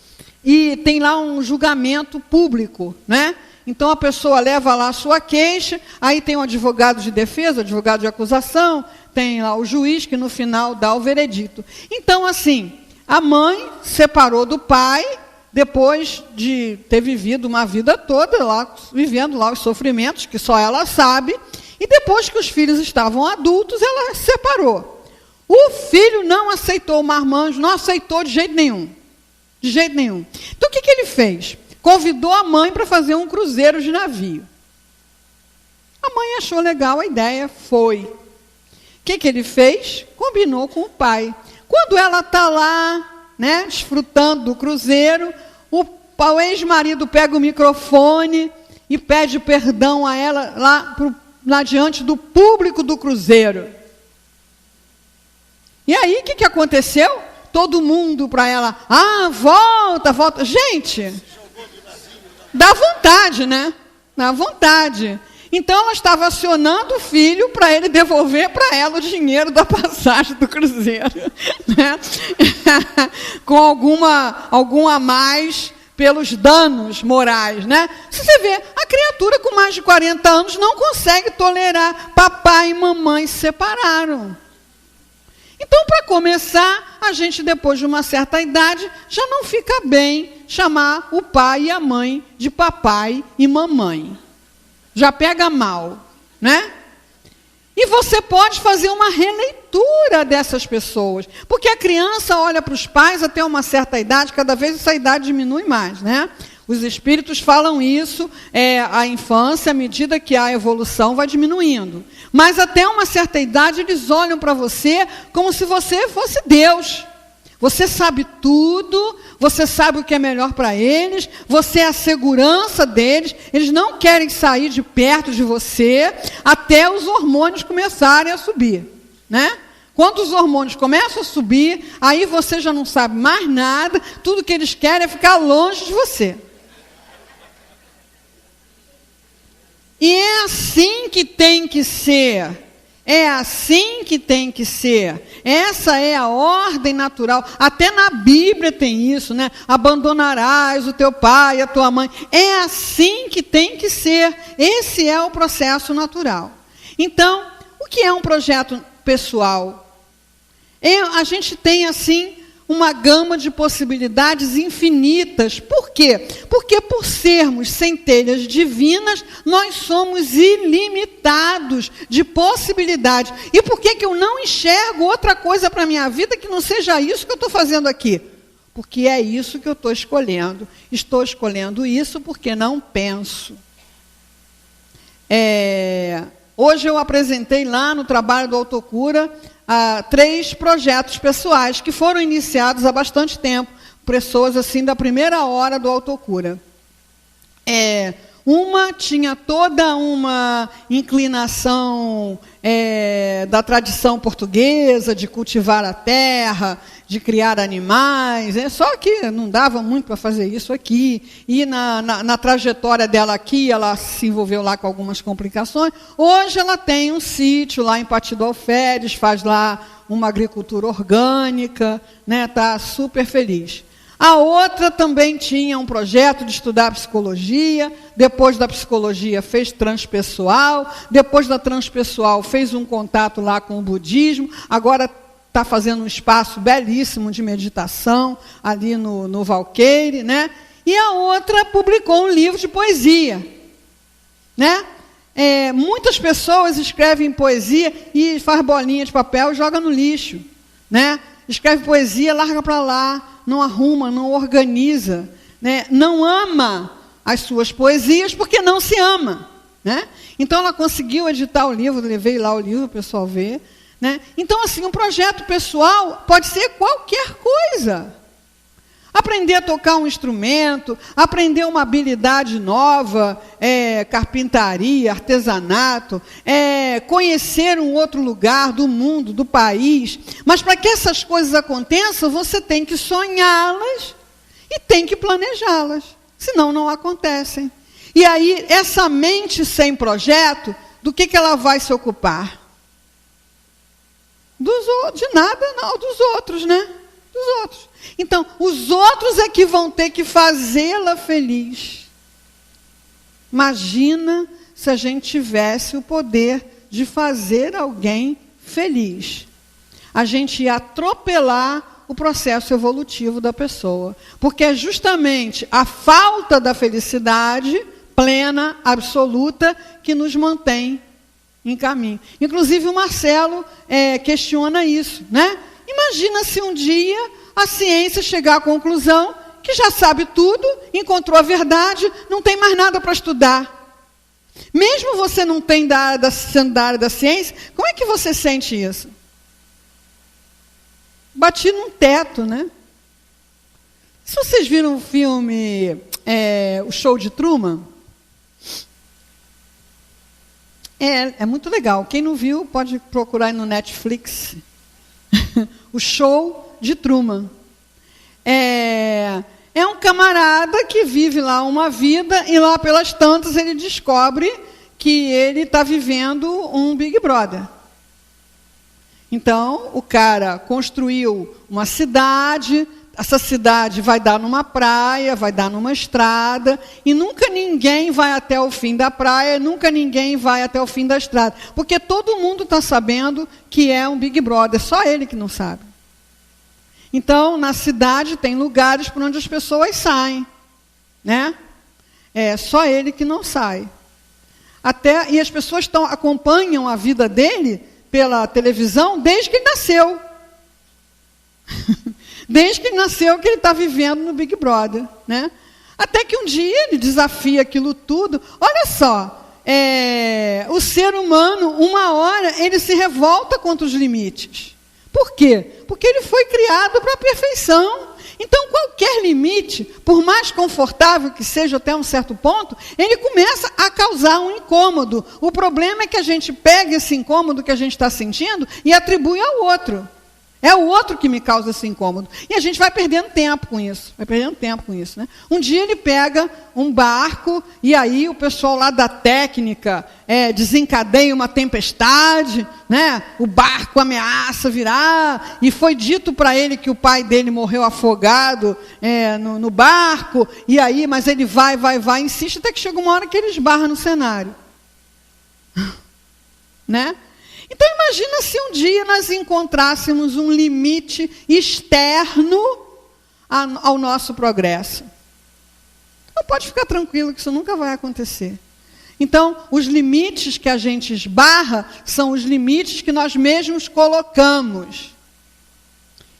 E tem lá um julgamento público, né? Então a pessoa leva lá a sua queixa, aí tem um advogado de defesa, advogado de acusação, tem lá o juiz que no final dá o veredito. Então, assim, a mãe separou do pai, depois de ter vivido uma vida toda lá, vivendo lá os sofrimentos, que só ela sabe, e depois que os filhos estavam adultos, ela se separou. O filho não aceitou o marmanjo, não aceitou de jeito nenhum. De jeito nenhum. Então, o que ele fez? Convidou a mãe para fazer um cruzeiro de navio. A mãe achou legal a ideia, foi. O que ele fez? Combinou com o pai. Quando ela está lá, né, desfrutando do cruzeiro, o ex-marido pega o microfone e pede perdão a ela lá diante do público do cruzeiro. E aí, o que aconteceu? Todo mundo para ela, volta. Gente, dá vontade, né? Dá vontade. Então, ela estava acionando o filho para ele devolver para ela o dinheiro da passagem do cruzeiro. Né? Com algum a mais pelos danos morais. Né? Se você vê, a criatura com mais de 40 anos não consegue tolerar. Papai e mamãe se separaram. Então, para começar, a gente, depois de uma certa idade, já não fica bem chamar o pai e a mãe de papai e mamãe. Já pega mal, né? E você pode fazer uma releitura dessas pessoas. Porque a criança olha para os pais até uma certa idade, cada vez essa idade diminui mais, né? Os espíritos falam isso, a infância, à medida que há evolução, vai diminuindo. Mas até uma certa idade, eles olham para você como se você fosse Deus. Você sabe tudo, você sabe o que é melhor para eles, você é a segurança deles, eles não querem sair de perto de você até os hormônios começarem a subir, né? Quando os hormônios começam a subir, aí você já não sabe mais nada, tudo que eles querem é ficar longe de você. E é assim que tem que ser. É assim que tem que ser. Essa é a ordem natural. Até na Bíblia tem isso, né? Abandonarás o teu pai e a tua mãe. É assim que tem que ser. Esse é o processo natural. Então, o que é um projeto pessoal? A gente tem, assim, uma gama de possibilidades infinitas. Por quê? Porque por sermos centelhas divinas, nós somos ilimitados de possibilidades. E por que eu não enxergo outra coisa para a minha vida que não seja isso que eu estou fazendo aqui? Porque é isso que eu estou escolhendo. Estou escolhendo isso porque não penso. Hoje eu apresentei lá no trabalho do Autocura 3 projetos pessoais que foram iniciados há bastante tempo, pessoas assim da primeira hora do Autocura. Uma tinha toda uma inclinação da tradição portuguesa, de cultivar a terra, de criar animais, só que não dava muito para fazer isso aqui. E na trajetória dela aqui, ela se envolveu lá com algumas complicações. Hoje ela tem um sítio lá em Pati do Alferes, faz lá uma agricultura orgânica, né, está super feliz. A outra também tinha um projeto de estudar psicologia, depois da psicologia fez transpessoal, depois da transpessoal fez um contato lá com o budismo, agora está fazendo um espaço belíssimo de meditação ali no Valqueire, né? E a outra publicou um livro de poesia, né? Muitas pessoas escrevem poesia e faz bolinha de papel e joga no lixo, né? Escreve poesia, larga para lá, não arruma, não organiza, né? Não ama as suas poesias porque não se ama, né? Então ela conseguiu editar o livro, levei lá o livro, o pessoal vê, né? Então, assim, um projeto pessoal pode ser qualquer coisa. Aprender a tocar um instrumento, aprender uma habilidade nova, carpintaria, artesanato, conhecer um outro lugar do mundo, do país. Mas para que essas coisas aconteçam, você tem que sonhá-las e tem que planejá-las, senão não acontecem. E aí, essa mente sem projeto, do que ela vai se ocupar? De nada, não, dos outros, né? Dos outros. Então, os outros é que vão ter que fazê-la feliz. Imagina se a gente tivesse o poder de fazer alguém feliz. A gente ia atropelar o processo evolutivo da pessoa. Porque é justamente a falta da felicidade plena, absoluta, que nos mantém em caminho. Inclusive o Marcelo questiona isso, né? Imagina se um dia a ciência chegar à conclusão que já sabe tudo, encontrou a verdade, não tem mais nada para estudar. Mesmo você não sendo da área da ciência, como é que você sente isso? Bati num teto, né? Se vocês viram o filme O Show de Truman, é muito legal. Quem não viu, pode procurar aí no Netflix. O Show de Truman. É um camarada que vive lá uma vida e lá pelas tantas ele descobre que ele está vivendo um Big Brother. Então, o cara construiu uma cidade, essa cidade vai dar numa praia, vai dar numa estrada, e nunca ninguém vai até o fim da praia, nunca ninguém vai até o fim da estrada, porque todo mundo está sabendo que é um Big Brother, só ele que não sabe. Então, na cidade tem lugares por onde as pessoas saem, né? É só ele que não sai. E as pessoas acompanham a vida dele pela televisão desde que ele nasceu. Desde que ele nasceu, que ele está vivendo no Big Brother, né? Até que um dia ele desafia aquilo tudo. Olha só, o ser humano, uma hora, ele se revolta contra os limites. Por quê? Porque ele foi criado para a perfeição. Então, qualquer limite, por mais confortável que seja até um certo ponto, ele começa a causar um incômodo. O problema é que a gente pega esse incômodo que a gente está sentindo e atribui ao outro. É o outro que me causa esse incômodo. E a gente vai perdendo tempo com isso. Né? Um dia ele pega um barco e aí o pessoal lá da técnica desencadeia uma tempestade, né? O barco ameaça virar, e foi dito para ele que o pai dele morreu afogado no barco, e aí, mas ele vai, insiste, até que chega uma hora que ele esbarra no cenário. Né? Então, imagina se um dia nós encontrássemos um limite externo ao nosso progresso. Então, pode ficar tranquilo que isso nunca vai acontecer. Então, os limites que a gente esbarra são os limites que nós mesmos colocamos.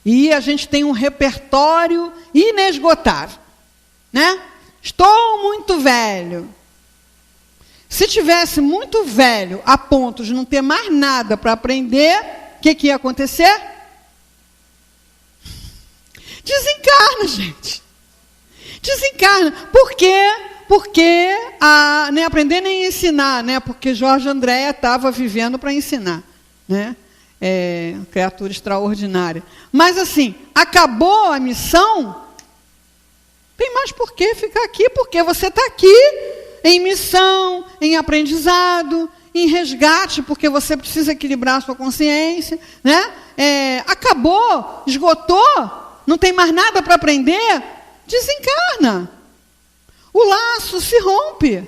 E a gente tem um repertório inesgotável, né? Estou muito velho. Se tivesse muito velho, a ponto de não ter mais nada para aprender, o que ia acontecer? Desencarna, gente. Desencarna. Por quê? Porque nem aprender nem ensinar, né? Porque Jorge Andréa estava vivendo para ensinar, né? Criatura extraordinária. Mas assim, acabou a missão, tem mais por que ficar aqui, porque você está aqui em missão, em aprendizado, em resgate, porque você precisa equilibrar a sua consciência, né? Acabou, esgotou, não tem mais nada para aprender, desencarna. O laço se rompe.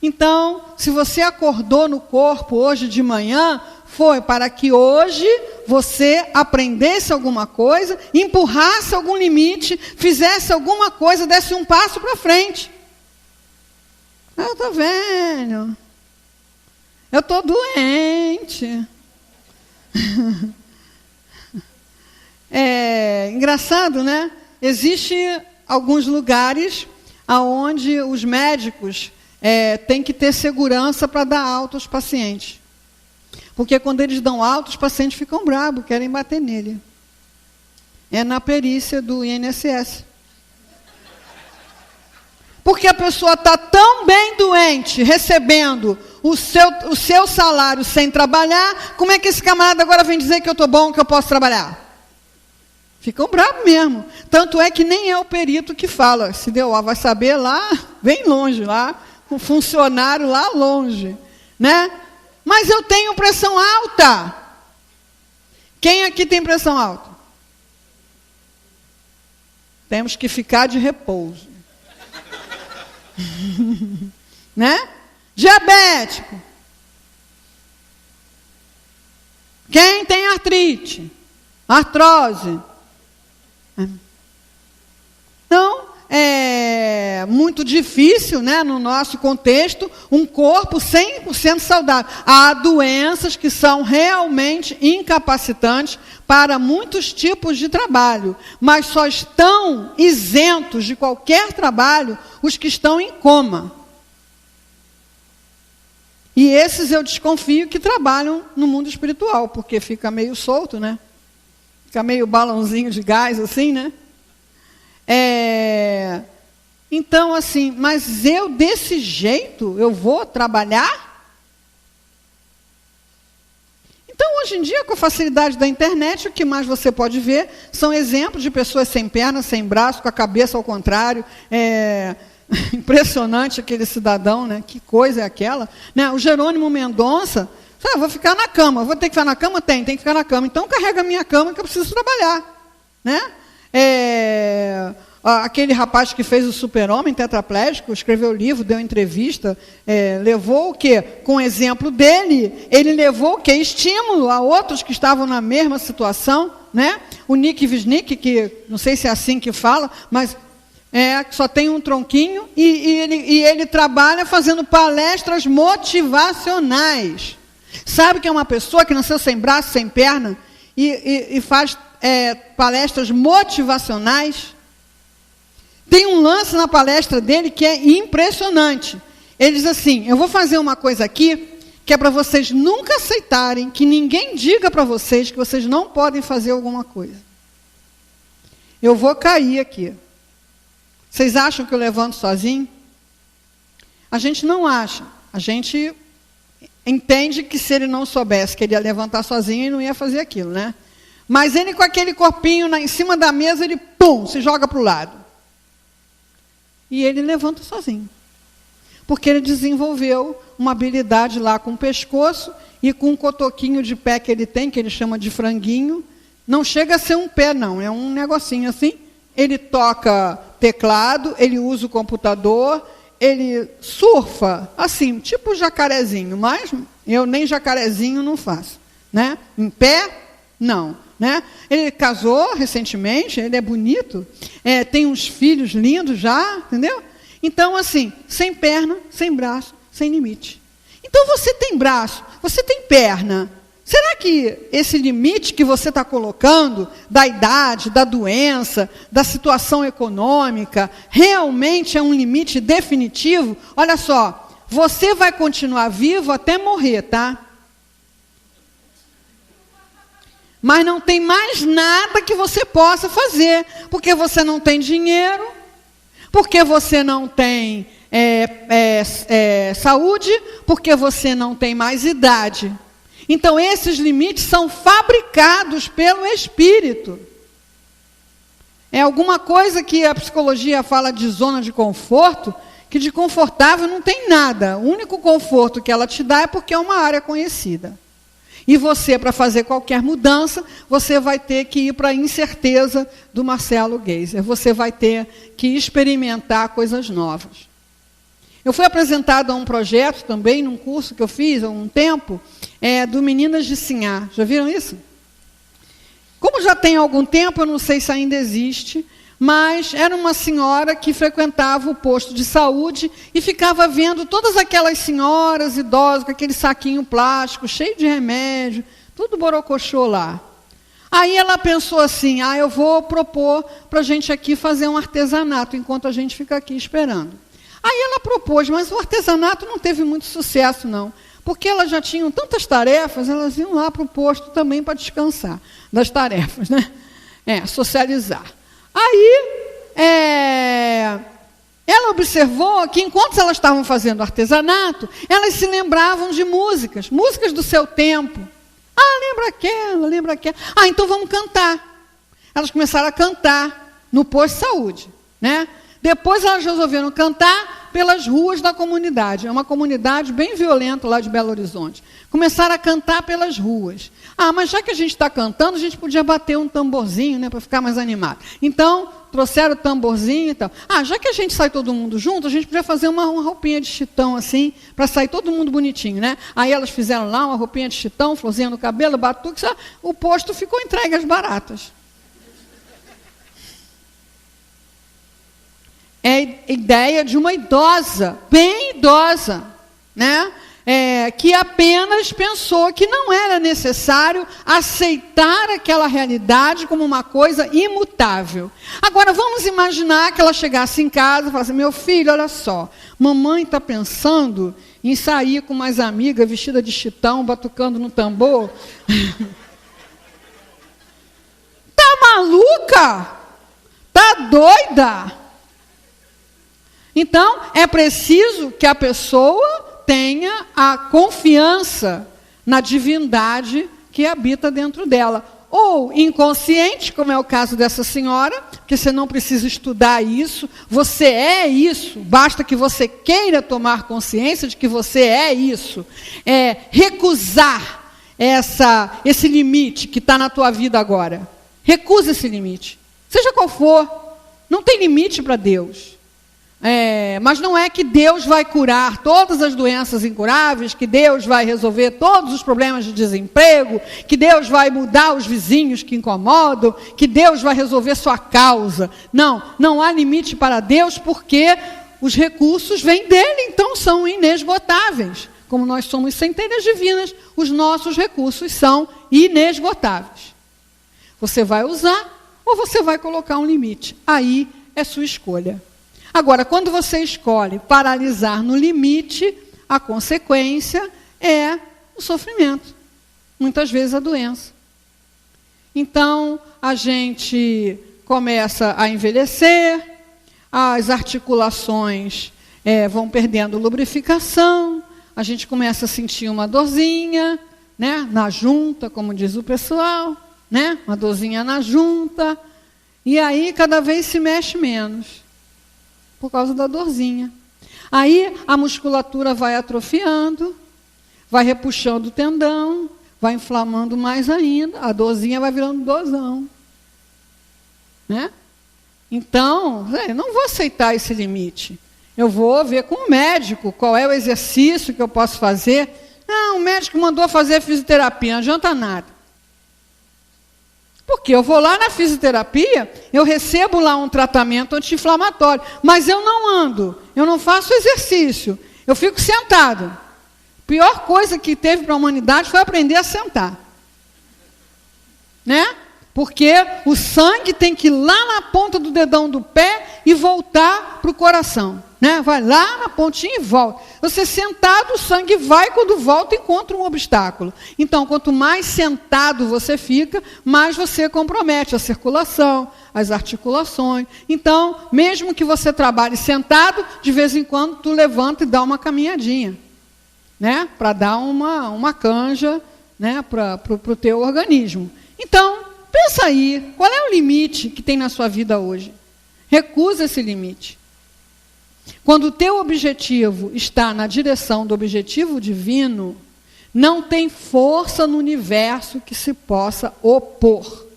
Então, se você acordou no corpo hoje de manhã, foi para que hoje você aprendesse alguma coisa, empurrasse algum limite, fizesse alguma coisa, desse um passo para frente. Eu estou velho. Eu estou doente. É engraçado, né? Existem alguns lugares onde os médicos têm que ter segurança para dar alta aos pacientes. Porque quando eles dão alta, os pacientes ficam bravos, querem bater nele. É na perícia do INSS. Porque a pessoa está tão bem doente, recebendo o seu salário sem trabalhar, como é que esse camarada agora vem dizer que eu estou bom, que eu posso trabalhar? Ficam bravos mesmo. Tanto é que nem é o perito que fala. Se deu, vai saber lá, bem longe, lá, o funcionário lá longe. Né? Mas eu tenho pressão alta. Quem aqui tem pressão alta? Temos que ficar de repouso. Né? Diabético. Quem tem artrite? Artrose. Então, é muito difícil, né, no nosso contexto, um corpo 100% saudável. Há doenças que são realmente incapacitantes para muitos tipos de trabalho, mas só estão isentos de qualquer trabalho os que estão em coma. E esses eu desconfio que trabalham no mundo espiritual, porque fica meio solto, né? Fica meio balãozinho de gás, assim, né? Então, assim, mas eu desse jeito, eu vou trabalhar? Então, hoje em dia, com a facilidade da internet, o que mais você pode ver são exemplos de pessoas sem perna, sem braço, com a cabeça ao contrário. Impressionante aquele cidadão, né? Que coisa é aquela? Né? O Jerônimo Mendonça, vou ficar na cama, vou ter que ficar na cama? Tem que ficar na cama. Então, carrega a minha cama que eu preciso trabalhar. Né? Aquele rapaz que fez o Super-Homem tetraplégico, escreveu livro, deu entrevista, levou o quê? Com o exemplo dele, ele levou o quê? Estímulo a outros que estavam na mesma situação, né? O Nick Visnick, que não sei se é assim que fala, mas só tem um tronquinho, e ele trabalha fazendo palestras motivacionais. Sabe que é uma pessoa que nasceu sem braço, sem perna, e faz palestras motivacionais? Tem um lance na palestra dele que é impressionante. Ele diz assim: eu vou fazer uma coisa aqui que é para vocês nunca aceitarem que ninguém diga para vocês que vocês não podem fazer alguma coisa. Eu vou cair aqui. Vocês acham que eu levanto sozinho? A gente não acha. A gente entende que se ele não soubesse que ele ia levantar sozinho, ele não ia fazer aquilo, né? Mas ele, com aquele corpinho em cima da mesa, ele, pum, se joga para o lado. E ele levanta sozinho. Porque ele desenvolveu uma habilidade lá com o pescoço e com um cotoquinho de pé que ele tem, que ele chama de franguinho. Não chega a ser um pé, não. É um negocinho assim. Ele toca teclado, ele usa o computador, ele surfa, assim, tipo jacarezinho. Mas eu nem jacarezinho não faço. Né? Em pé, não. Né? Ele casou recentemente, ele é bonito, tem uns filhos lindos já, entendeu? Então, assim, sem perna, sem braço, sem limite. Então, você tem braço, você tem perna. Será que esse limite que você está colocando, da idade, da doença, da situação econômica, realmente é um limite definitivo? Olha só, você vai continuar vivo até morrer, tá? Mas não tem mais nada que você possa fazer, porque você não tem dinheiro, porque você não tem saúde, porque você não tem mais idade. Então, esses limites são fabricados pelo espírito. É alguma coisa que a psicologia fala de zona de conforto, que de confortável não tem nada. O único conforto que ela te dá é porque é uma área conhecida. E você, para fazer qualquer mudança, você vai ter que ir para a incerteza do Marcelo Geiser. Você vai ter que experimentar coisas novas. Eu fui apresentada a um projeto também, num curso que eu fiz há um tempo, do Meninas de Sinhá. Já viram isso? Como já tem algum tempo, eu não sei se ainda existe, mas era uma senhora que frequentava o posto de saúde e ficava vendo todas aquelas senhoras idosas com aquele saquinho plástico, cheio de remédio, tudo borocochô lá. Aí ela pensou assim, eu vou propor para a gente aqui fazer um artesanato, enquanto a gente fica aqui esperando. Aí ela propôs, mas o artesanato não teve muito sucesso, não. Porque elas já tinham tantas tarefas, elas iam lá para o posto também para descansar das tarefas, né? Socializar. Aí, ela observou que, enquanto elas estavam fazendo artesanato, elas se lembravam de músicas do seu tempo. Lembra aquela. Então vamos cantar. Elas começaram a cantar no posto de saúde, né? Depois elas resolveram cantar pelas ruas da comunidade. É uma comunidade bem violenta lá de Belo Horizonte. Começaram a cantar pelas ruas. Mas já que a gente está cantando, a gente podia bater um tamborzinho, né, para ficar mais animado. Então, trouxeram o tamborzinho e tal. Já que a gente sai todo mundo junto, a gente podia fazer uma roupinha de chitão assim, para sair todo mundo bonitinho, né? Aí elas fizeram lá uma roupinha de chitão, florzinha no cabelo, batuque, o posto ficou entregue às baratas. É ideia de uma idosa, bem idosa, né? Que apenas pensou que não era necessário aceitar aquela realidade como uma coisa imutável. Agora, vamos imaginar que ela chegasse em casa e falasse, meu filho, olha só, mamãe está pensando em sair com mais amigas vestida de chitão, batucando no tambor. Tá maluca? Tá doida? Então, é preciso que a pessoa tenha a confiança na divindade que habita dentro dela. Ou inconsciente, como é o caso dessa senhora, que você não precisa estudar isso, você é isso, basta que você queira tomar consciência de que você é isso. Recusar esse limite que está na tua vida agora. Recusa esse limite. Seja qual for, não tem limite para Deus. Mas não é que Deus vai curar todas as doenças incuráveis, que Deus vai resolver todos os problemas de desemprego, que Deus vai mudar os vizinhos que incomodam, que Deus vai resolver sua causa. Não há limite para Deus, porque os recursos vêm dele, então são inesgotáveis. Como nós somos centelhas divinas, os nossos recursos são inesgotáveis. Você vai usar ou você vai colocar um limite? Aí é sua escolha. Agora, quando você escolhe paralisar no limite, a consequência é o sofrimento. Muitas vezes a doença. Então, a gente começa a envelhecer, as articulações vão perdendo lubrificação, a gente começa a sentir uma dorzinha, né, na junta, como diz o pessoal, né, uma dorzinha na junta, e aí cada vez se mexe menos. Por causa da dorzinha. Aí a musculatura vai atrofiando, vai repuxando o tendão, vai inflamando mais ainda, a dorzinha vai virando dorzão. Né? Então, não vou aceitar esse limite. Eu vou ver com o médico qual é o exercício que eu posso fazer. O médico mandou fazer fisioterapia, não adianta nada. Porque eu vou lá na fisioterapia, eu recebo lá um tratamento anti-inflamatório, mas eu não ando, eu não faço exercício, eu fico sentado. A pior coisa que teve para a humanidade foi aprender a sentar. Né? Porque o sangue tem que ir lá na ponta do dedão do pé e voltar para o coração. Né? Vai lá na pontinha e volta. Você sentado, o sangue vai, quando volta, encontra um obstáculo. Então, quanto mais sentado você fica, mais você compromete a circulação, as articulações. Então, mesmo que você trabalhe sentado, de vez em quando tu levanta e dá uma caminhadinha, né? Para dar uma canja, né? Para o teu organismo. Então, pensa aí, qual é o limite que tem na sua vida hoje? Recusa esse limite. Quando o teu objetivo está na direção do objetivo divino, Não tem força no universo que se possa opor.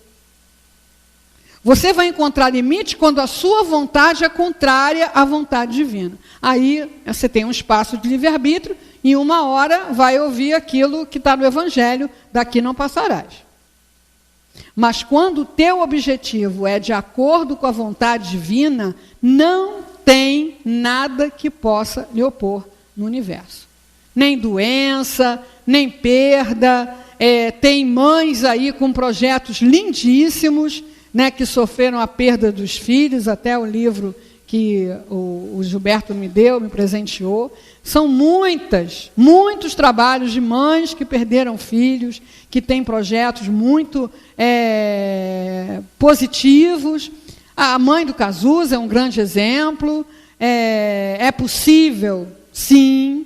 Você vai encontrar limite quando a sua vontade é contrária à vontade divina. Aí você tem um espaço de livre-arbítrio e uma hora vai ouvir aquilo que está no Evangelho, daqui não passarás. Mas quando o teu objetivo é de acordo com a vontade divina, não tem nada que possa lhe opor no universo. Nem doença, nem perda. Tem mães aí com projetos lindíssimos, né, que sofreram a perda dos filhos, até o livro que o Gilberto me deu, me presenteou. São muitos trabalhos de mães que perderam filhos, que têm projetos muito positivos. A mãe do Cazuza é um grande exemplo. É possível, sim.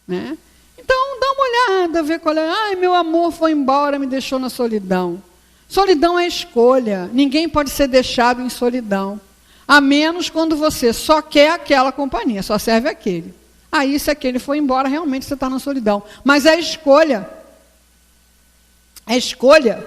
Né? Então, dá uma olhada, vê qual é. Ai, meu amor foi embora, me deixou na solidão. Solidão é escolha. Ninguém pode ser deixado em solidão. A menos quando você só quer aquela companhia, só serve aquele. Aí, se aquele for embora, realmente você está na solidão. Mas é escolha. É escolha.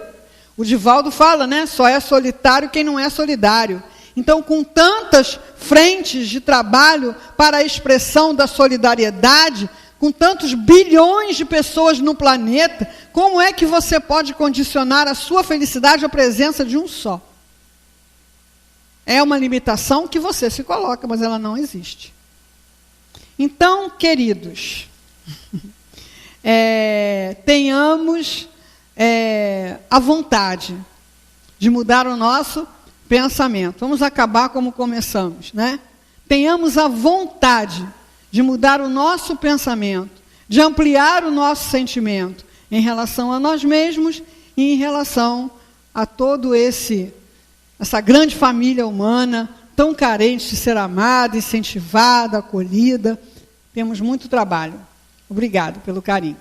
O Divaldo fala, né? Só é solitário quem não é solidário. Então, com tantas frentes de trabalho para a expressão da solidariedade, com tantos bilhões de pessoas no planeta, como é que você pode condicionar a sua felicidade à presença de um só? É uma limitação que você se coloca, mas ela não existe. Então, queridos, tenhamos a vontade de mudar o nosso pensamento. Vamos acabar como começamos, né? Tenhamos a vontade de mudar o nosso pensamento, de ampliar o nosso sentimento em relação a nós mesmos e em relação a todo essa grande família humana, tão carente de ser amada, incentivada, acolhida. Temos muito trabalho. Obrigado pelo carinho.